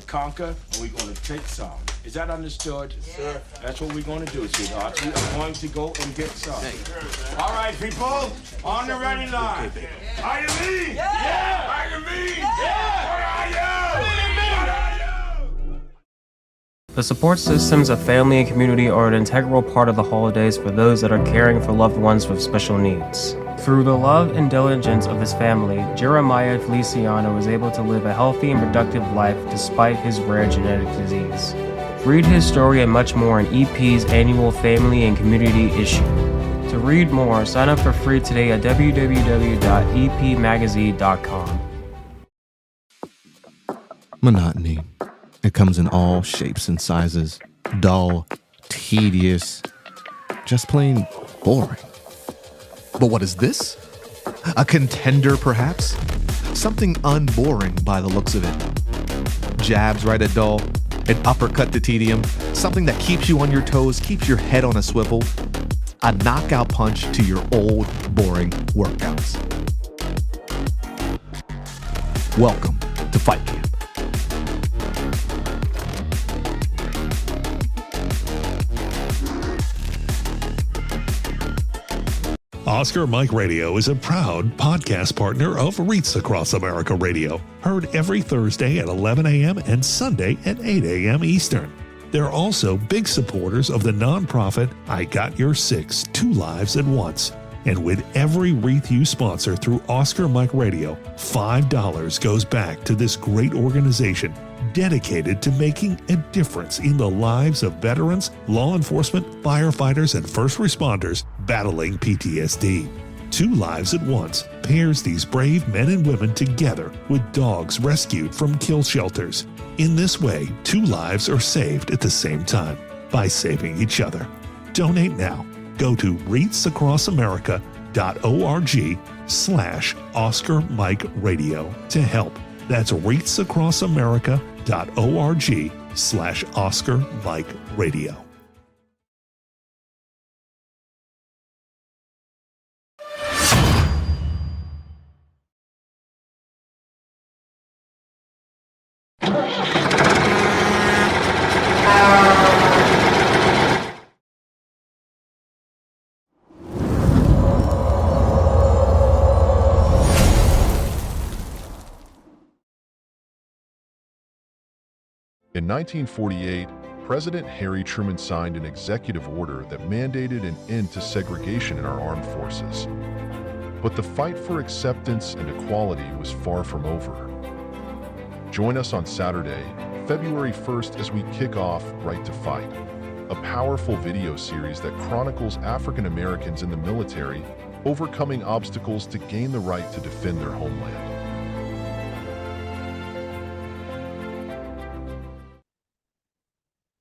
conquer and we're going to take some. Is that understood? Yes, sir. That's what we're going to do, sweetheart. We are going to go and get some. All right, people, on the ready line. Are you me? Yeah! Are you me? Yeah! What are you? What are you? The support systems of family and community are an integral part of the holidays for those that are caring for loved ones with special needs. Through the love and diligence of his family, Jeremiah Feliciano was able to live a healthy and productive life despite his rare genetic disease. Read his story and much more in EP's annual Family and Community issue. To read more, sign up for free today at www.epmagazine.com. Monotony. It comes in all shapes and sizes. Dull, tedious, just plain boring. But what is this? A contender, perhaps? Something unboring by the looks of it. Jabs right at dull, an uppercut to tedium, something that keeps you on your toes, keeps your head on a swivel, a knockout punch to your old, boring workouts. Welcome to Fight Camp. Oscar Mike Radio is a proud podcast partner of Reach Across America Radio, heard every Thursday at 11 a.m. and Sunday at 8 a.m. Eastern. They're also big supporters of the nonprofit I Got Your Six, 2 Lives at Once. And with every wreath you sponsor through Oscar Mike Radio, $5 goes back to this great organization dedicated to making a difference in the lives of veterans, law enforcement, firefighters, and first responders battling PTSD. 2 Lives at Once pairs these brave men and women together with dogs rescued from kill shelters. In this way, 2 lives are saved at the same time by saving each other. Donate now. Go to reachacrossamerica.org/Oscar Mike Radio to help. That's reachacrossamerica.org/Oscar Mike Radio. In 1948, President Harriet Tubman signed an executive order that mandated an end to segregation in our armed forces. But the fight for acceptance and equality was far from over. Join us on Saturday, February 1st, as we kick off Right to Fight, a powerful video series that chronicles African Americans in the military overcoming obstacles to gain the right to defend their homeland.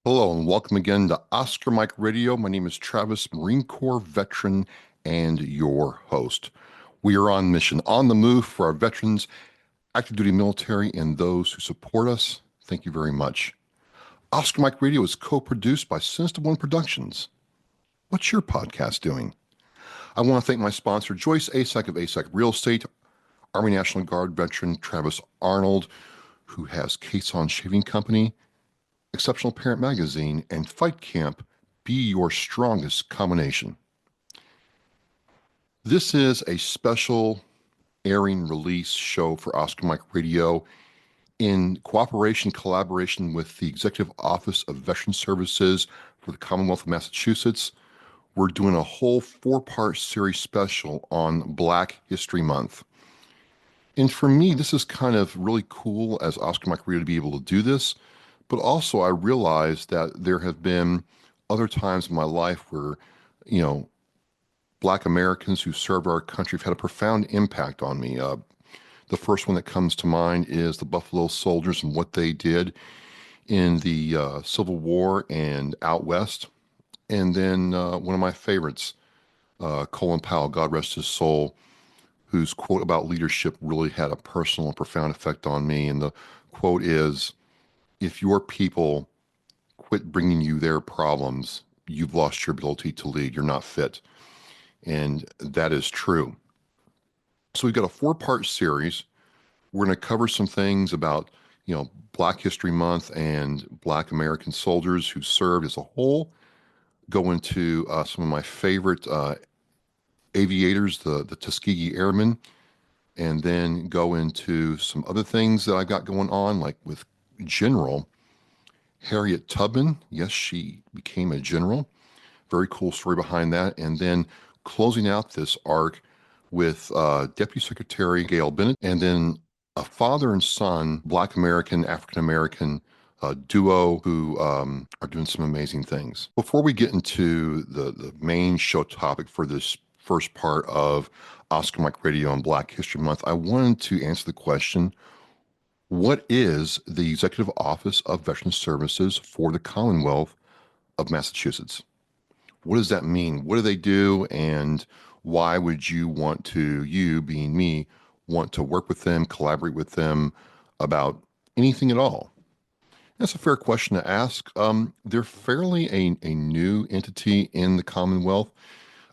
Hello and welcome again to Oscar Mike Radio. My name is Travis, Marine Corps veteran and your host. We are on mission, on the move for our veterans, active duty military, and those who support us. Thank you very much. Oscar Mike Radio is co-produced by Sinister One Productions. What's your podcast doing? I want to thank my sponsor, Joyce Asack of Asack Real Estate, Army National Guard veteran Travis Arnold, who has Cason Shaving Company, Exceptional Parent Magazine, and Fight Camp. Be your strongest combination. This is a special airing release show for Oscar Mike Radio in collaboration with the Executive Office of Veteran Services for the Commonwealth of Massachusetts. We're doing a whole 4-part series special on Black History Month. And for me, this is kind of really cool as Oscar Mike Radio to be able to do this. But also I realized that there have been other times in my life where, Black Americans who served our country have had a profound impact on me. The first one that comes to mind is the Buffalo Soldiers and what they did in the Civil War and out west. And then one of my favorites, Colin Powell, God rest his soul, whose quote about leadership really had a personal and profound effect on me. And the quote is, "If your people quit bringing you their problems, you've lost your ability to lead. You're not fit." And that is true. So we've got a 4-part series. We're going to cover some things about Black History Month and Black American soldiers who served as a whole. Go into some of my favorite aviators, the Tuskegee Airmen, and then go into some other things that I got going on, like with General Harriet Tubman. Yes, she became a general. Very cool story behind that. And then closing out this arc with Deputy Secretary Gayle-Bennett, and then a father and son, Black American, African American duo who are doing some amazing things. Before we get into the main show topic for this first part of Oscar Mike Radio and Black History Month, I wanted to answer the question, what is the Executive Office of Veterans Services for the Commonwealth of Massachusetts? What does that mean? What do they do? And why would you want to, you being me, want to work with them, collaborate with them about anything at all? That's a fair question to ask. They're fairly a new entity in the Commonwealth.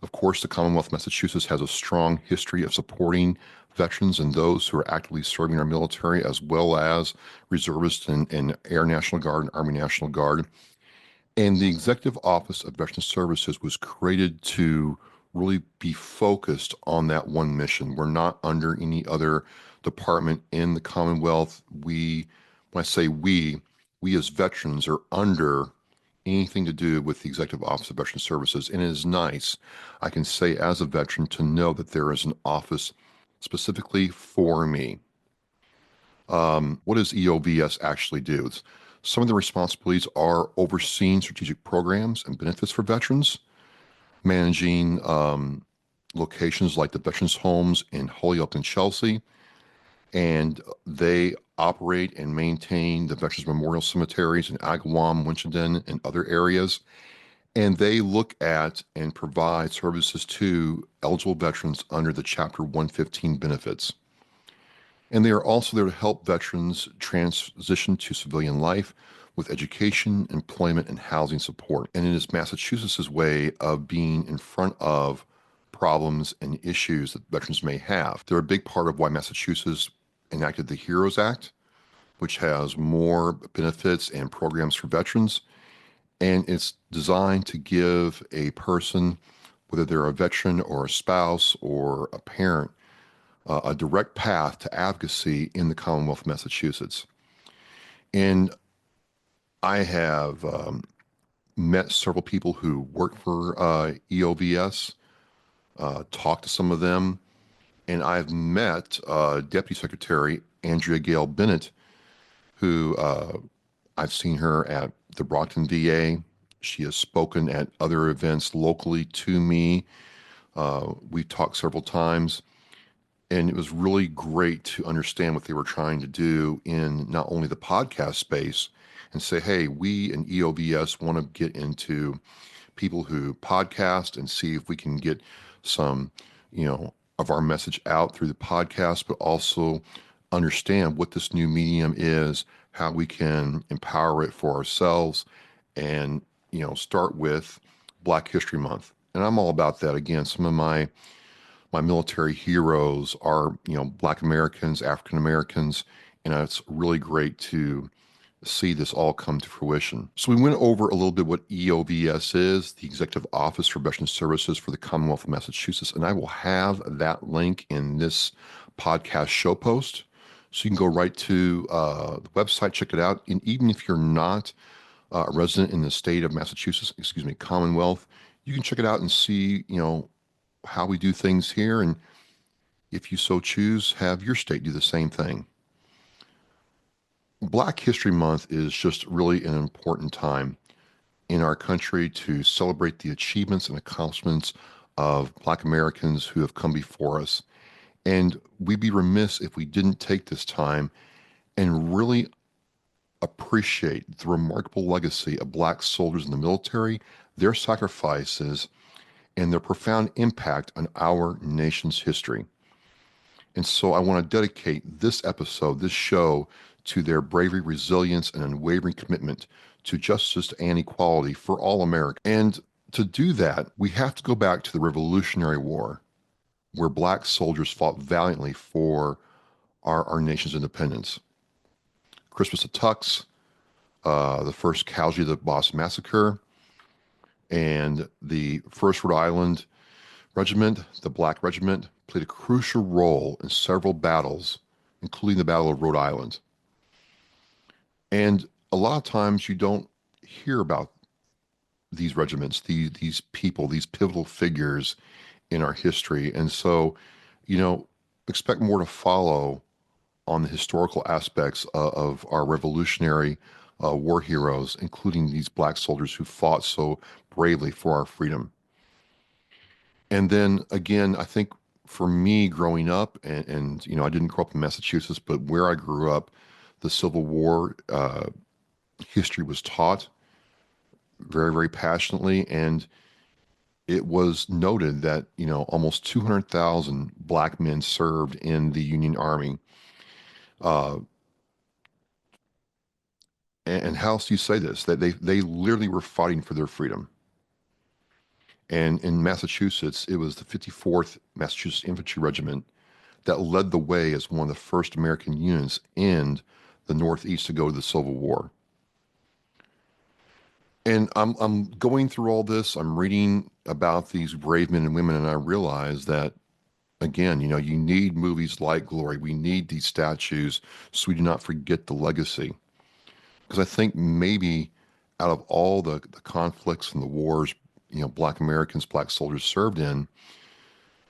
Of course, the Commonwealth of Massachusetts has a strong history of supporting veterans and those who are actively serving our military, as well as reservists and Air National Guard and Army National Guard. And the Executive Office of Veterans Services was created to really be focused on that one mission. We're not under any other department in the Commonwealth. When I say we as veterans are under anything to do with the Executive Office of Veterans Services. And it is nice, I can say as a veteran, to know that there is an office specifically for me. What does EOVS actually do? Some of the responsibilities are overseeing strategic programs and benefits for veterans, managing locations like the Veterans Homes in Holyoke and Chelsea, and they operate and maintain the Veterans Memorial Cemeteries in Agawam, Winchendon, and other areas. And they look at and provide services to eligible veterans under the Chapter 115 benefits. And they are also there to help veterans transition to civilian life with education, employment, and housing support. And it is Massachusetts' way of being in front of problems and issues that veterans may have. They're a big part of why Massachusetts enacted the HEROES Act, which has more benefits and programs for veterans. And it's designed to give a person, whether they're a veteran or a spouse or a parent, a direct path to advocacy in the Commonwealth of Massachusetts. And I have met several people who work for EOVS, talked to some of them, and I've met Deputy Secretary Andrea Gayle-Bennett, who I've seen her at the Brockton VA. She has spoken at other events locally to me. We've talked several times. And it was really great to understand what they were trying to do in not only the podcast space and say, hey, we in EOVS want to get into people who podcast and see if we can get some, of our message out through the podcast, but also understand what this new medium is, how we can empower it for ourselves, and, start with Black History Month. And I'm all about that. Again, some of my military heroes are, Black Americans, African Americans, and it's really great to see this all come to fruition. So we went over a little bit what EOVS is, the Executive Office for Veterans Services for the Commonwealth of Massachusetts, and I will have that link in this podcast show post. So you can go right to the website, check it out. And even if you're not a resident in the state of Massachusetts, Commonwealth, you can check it out and see, how we do things here, and if you so choose, have your state do the same thing. Black History Month is just really an important time in our country to celebrate the achievements and accomplishments of Black Americans who have come before us. And we'd be remiss if we didn't take this time and really appreciate the remarkable legacy of Black soldiers in the military, their sacrifices, and their profound impact on our nation's history. And so I want to dedicate this episode, this show, to their bravery, resilience, and unwavering commitment to justice and equality for all Americans. And to do that, we have to go back to the Revolutionary War, where Black soldiers fought valiantly for our nation's independence. Christmas at Tux, the first casualty of the Boston Massacre, and the 1st Rhode Island Regiment, the Black Regiment, played a crucial role in several battles, including the Battle of Rhode Island. And a lot of times you don't hear about these regiments, these people, these pivotal figures in our history. And so, expect more to follow on the historical aspects of our revolutionary war heroes, including these Black soldiers who fought so bravely for our freedom. And then again, I think for me growing up, and I didn't grow up in Massachusetts, but where I grew up, the Civil War history was taught very, very passionately. And it was noted that, almost 200,000 Black men served in the Union Army. And how else do you say this? That they literally were fighting for their freedom. And in Massachusetts, it was the 54th Massachusetts Infantry Regiment that led the way as one of the first American units in the Northeast to go to the Civil War. And I'm going through all this. I'm reading about these brave men and women, and I realize that, again, you need movies like Glory. We need these statues so we do not forget the legacy. Because I think maybe out of all the conflicts and the wars, Black Americans, Black soldiers served in,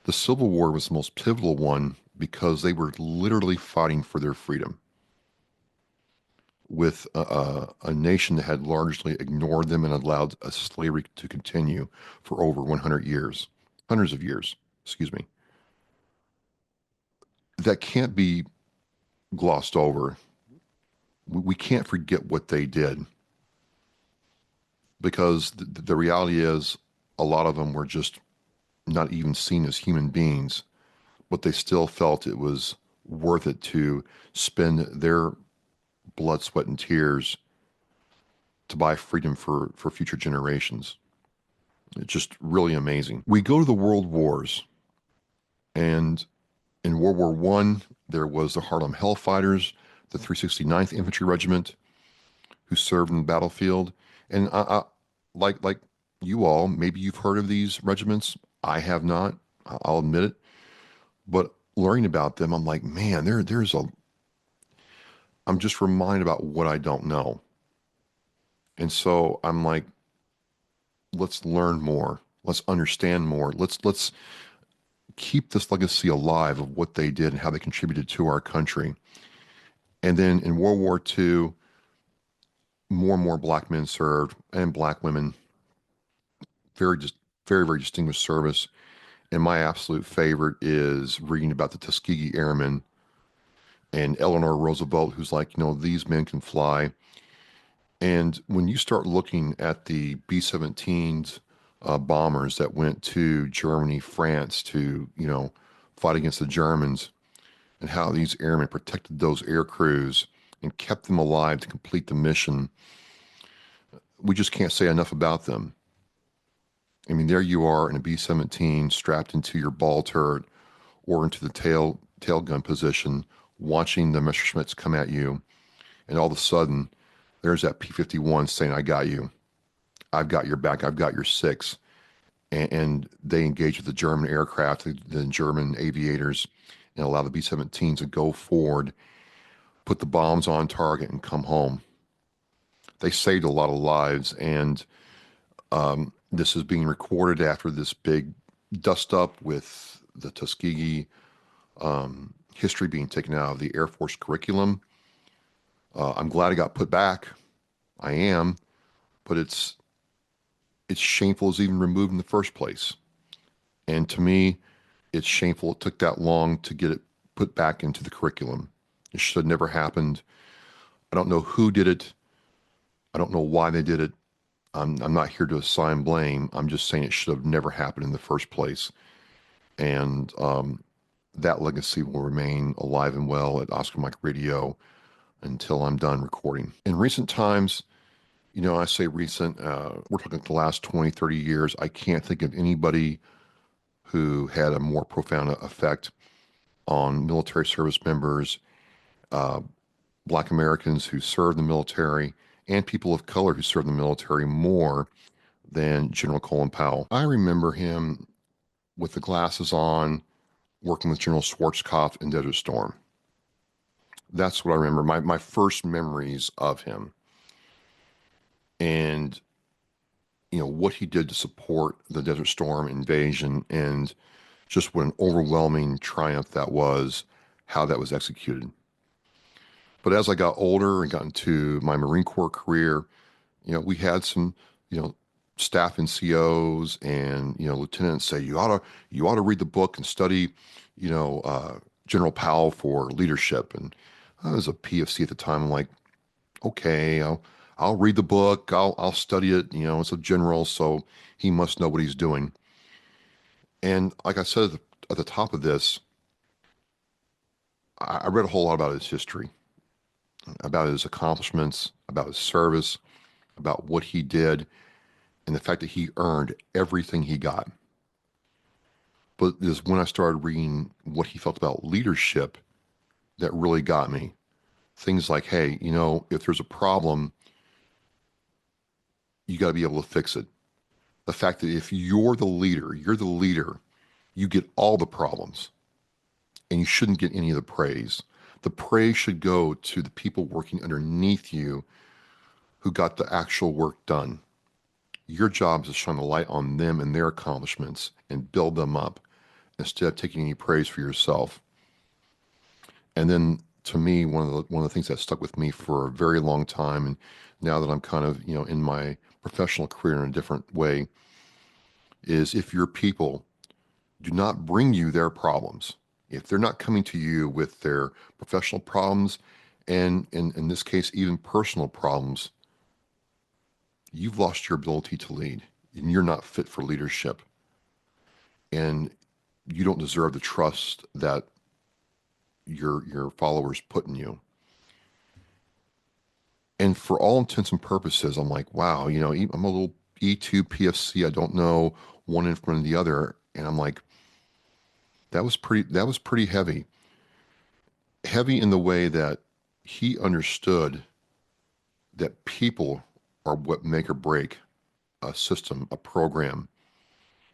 the Civil War was the most pivotal one because they were literally fighting for their freedom with a nation that had largely ignored them and allowed slavery to continue for over 100 years, hundreds of years, excuse me. That can't be glossed over. We can't forget what they did, because the reality is a lot of them were just not even seen as human beings, but they still felt it was worth it to spend their blood, sweat, and tears to buy freedom for future generations. It's just really amazing. We go to the world wars, and in World War I, there was the Harlem Hellfighters, the 369th Infantry Regiment, who served in the battlefield. And I like you all, maybe you've heard of these regiments. I have not, I'll admit it. But learning about them, I'm like, man, I'm just reminded about what I don't know. And so I'm like, let's learn more. Let's understand more. Let's keep this legacy alive of what they did and how they contributed to our country. And then in World War II, more and more Black men served, and Black women. Very, very distinguished service. And my absolute favorite is reading about the Tuskegee Airmen and Eleanor Roosevelt, who's like, these men can fly. And when you start looking at the B-17s bombers that went to Germany, France to, fight against the Germans, and how these airmen protected those air crews and kept them alive to complete the mission, we just can't say enough about them. I mean, there you are in a B-17 strapped into your ball turret or into the tail gun position, watching the Messerschmitts come at you, and all of a sudden, there's that P-51 saying, I got you. I've got your back. I've got your six. And they engage with the German aircraft, the German aviators, and allow the B-17s to go forward, put the bombs on target, and come home. They saved a lot of lives, and this is being recorded after this big dust-up with the Tuskegee history being taken out of the Air Force curriculum. I'm glad it got put back. I am, but it's shameful it's even removed in the first place. And to me, it's shameful it took that long to get it put back into the curriculum. It should have never happened. I don't know who did it. I don't know why they did it. I'm not here to assign blame. I'm just saying it should have never happened in the first place. And that legacy will remain alive and well at Oscar Mike Radio until I'm done recording. In recent times, I say recent, we're talking the last 20, 30 years, I can't think of anybody who had a more profound effect on military service members, Black Americans who served in the military and people of color who served in the military more than General Colin Powell. I remember him with the glasses on, working with General Schwarzkopf in Desert Storm. That's what I remember, my first memories of him. And, you know, what he did to support the Desert Storm invasion and just what an overwhelming triumph that was, how that was executed. But as I got older and got into my Marine Corps career, you know, we had some, you know, staff NCOs and, you know, lieutenants say, you ought to read the book and study, you know, General Powell for leadership. And I was a PFC at the time. I'm like, okay, I'll read the book. I'll study it. You know, it's a general, so he must know what he's doing. And like I said at the top of this, I read a whole lot about his history, about his accomplishments, about his service, about what he did, and the fact that he earned everything he got. But it was when I started reading what he felt about leadership that really got me. Things like, hey, you know, if there's a problem, you got to be able to fix it. The fact that if you're the leader, you get all the problems and you shouldn't get any of the praise. The praise should go to the people working underneath you who got the actual work done. Your job is to shine the light on them and their accomplishments and build them up instead of taking any praise for yourself. And then to me, one of the things that stuck with me for a very long time, and now that I'm kind of, you know, in my professional career in a different way, is if your people do not bring you their problems, if they're not coming to you with their professional problems, and in this case, even personal problems, you've lost your ability to lead and you're not fit for leadership. And you don't deserve the trust that your followers put in you. And for all intents and purposes, I'm like, wow, you know, I'm a little E2 PFC. I don't know one in front of the other. And I'm like, that was pretty heavy. Heavy in the way that he understood that people are what make or break a system, a program.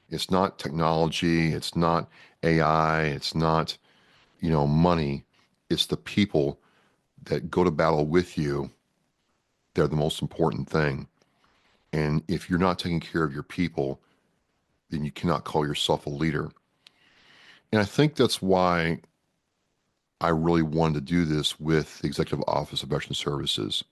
It's not technology. It's not AI. It's not, you know, money. It's the people that go to battle with you. They're the most important thing. And if you're not taking care of your people, then you cannot call yourself a leader. And I think that's why I really wanted to do this with the Executive Office of Veteran Services.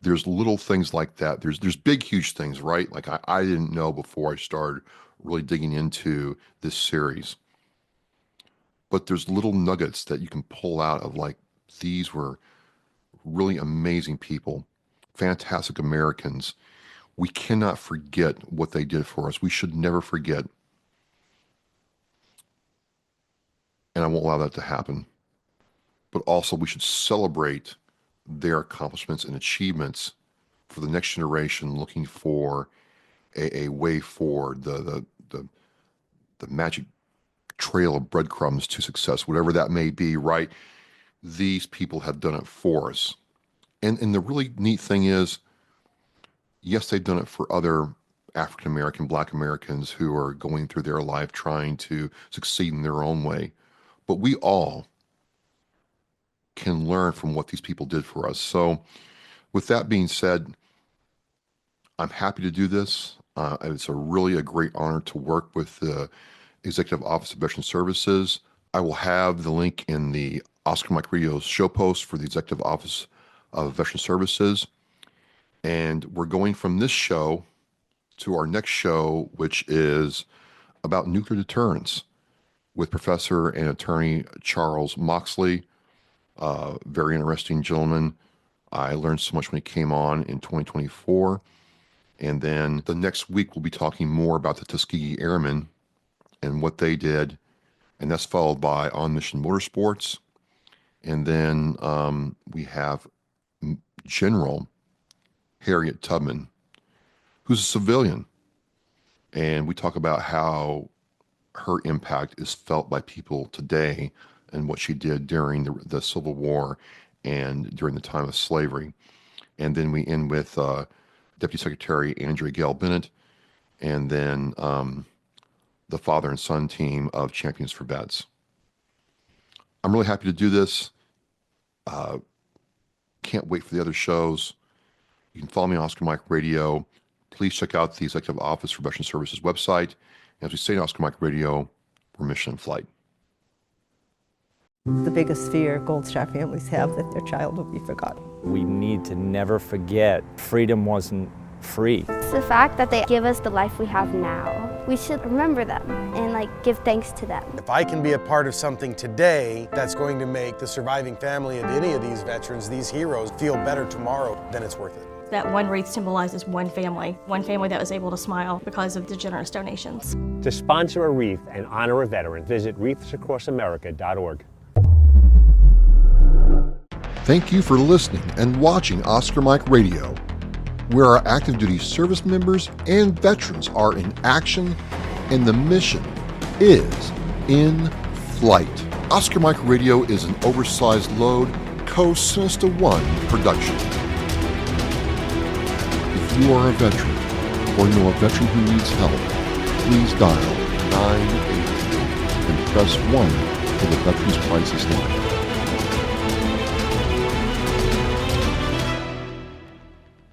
There's little things like that. There's big, huge things, right? Like I didn't know before I started really digging into this series. But there's little nuggets that you can pull out of, like, these were really amazing people, fantastic Americans. We cannot forget what they did for us. We should never forget. And I won't allow that to happen. But also we should celebrate their accomplishments and achievements for the next generation, looking for a way forward, the magic trail of breadcrumbs to success, whatever that may be, right? These people have done it for us. And the really neat thing is, yes, they've done it for other African American, Black Americans who are going through their life trying to succeed in their own way. But we all can learn from what these people did for us. So with that being said, I'm happy to do this. It's a great honor to work with the Executive Office of Veteran Services. I will have the link in the Oscar Mike Radio show post for the Executive Office of Veteran Services. And we're going from this show to our next show, which is about nuclear deterrence with Professor and Attorney Charles Moxley. Very interesting gentleman. I learned so much when he came on in 2024. And then the next week, we'll be talking more about the Tuskegee Airmen and what they did. And that's followed by On Mission Motorsports. And then we have General Harriet Tubman, who's a civilian. And we talk about how her impact is felt by people today and what she did during the Civil War and during the time of slavery. And then we end with Deputy Secretary Andrea Gayle-Bennett, and then the father and son team of Champions for Vets. I'm really happy to do this. Can't wait for the other shows. You can follow me on Oscar Mike Radio. Please check out the Executive Office for Veteran Services website. And as we say in Oscar Mike Radio, we're mission in flight. The biggest fear Gold Star families have that their child will be forgotten. We need to never forget freedom wasn't free. It's the fact that they give us the life we have now. We should remember them and give thanks to them. If I can be a part of something today that's going to make the surviving family of any of these veterans, these heroes, feel better tomorrow, then it's worth it. That one wreath symbolizes one family that was able to smile because of the generous donations. To sponsor a wreath and honor a veteran, visit wreathsacrossamerica.org. Thank you for listening and watching Oscar Mike Radio, where our active duty service members and veterans are in action and the mission is in flight. Oscar Mike Radio is an oversized load Co-Sinista One production. If you are a veteran or know a veteran who needs help, please dial 988 and press 1 for the Veterans Crisis Line.